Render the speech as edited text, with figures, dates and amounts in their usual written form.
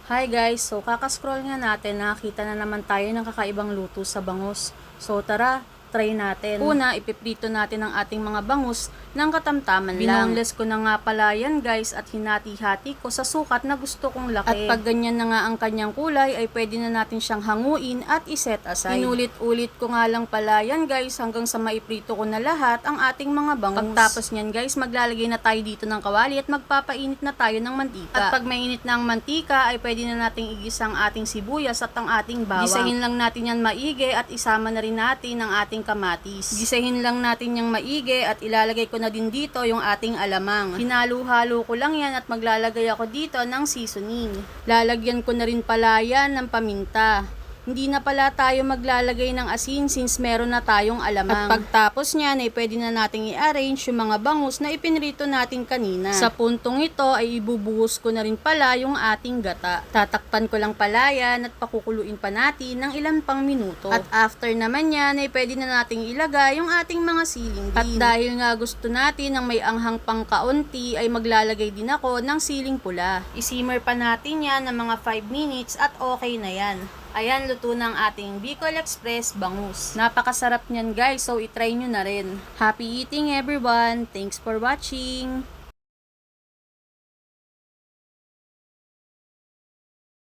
Hi guys, so kakascroll nga natin, nakakita na naman tayo ng kakaibang luto sa bangus. So tara, try natin. Una, ipiprito natin ang ating mga bangus ng katamtaman lang. Binoneless ko na nga pala yan guys at hinati-hati ko sa sukat na gusto kong laki. At pag ganyan na nga ang kanyang kulay ay pwede na natin siyang hanguin at iset aside. Inulit-ulit ko nga lang pala yan guys hanggang sa maiprito ko na lahat ang ating mga bangus. Pagtapos nyan guys, maglalagay na tayo dito ng kawali at magpapainit na tayo ng mantika. At pag mainit na ang mantika ay pwede na nating igisa ang ating sibuyas at ang ating bawang. Gisahin lang natin yan maigi at isama na rin natin ang ating kamatis. Gisahin lang natin yung maigi at ilalagay ko na din dito yung ating alamang. Hinalo-halo ko lang yan at maglalagay ako dito ng seasoning. Lalagyan ko na rin pala yan ng paminta. Hindi na pala tayo maglalagay ng asin since meron na tayong alamang. At pagtapos niyan ay pwede na nating i-arrange yung mga bangus na ipinrito natin kanina. Sa puntong ito ay ibubuhos ko na rin pala yung ating gata. Tatakpan ko lang pala yan at pakukuluin pa natin ng ilang pang minuto. At after naman yan ay pwede na nating ilagay yung ating mga siling din. At dahil nga gusto natin ng may anghang pang kaunti ay maglalagay din ako ng siling pula. Isimmer pa natin yan ng mga 5 minutes at okay na yan. Ayan, luto ng ating Bicol Express bangus. Napakasarap niyan guys, so itry nyo na rin. Happy eating everyone! Thanks for watching!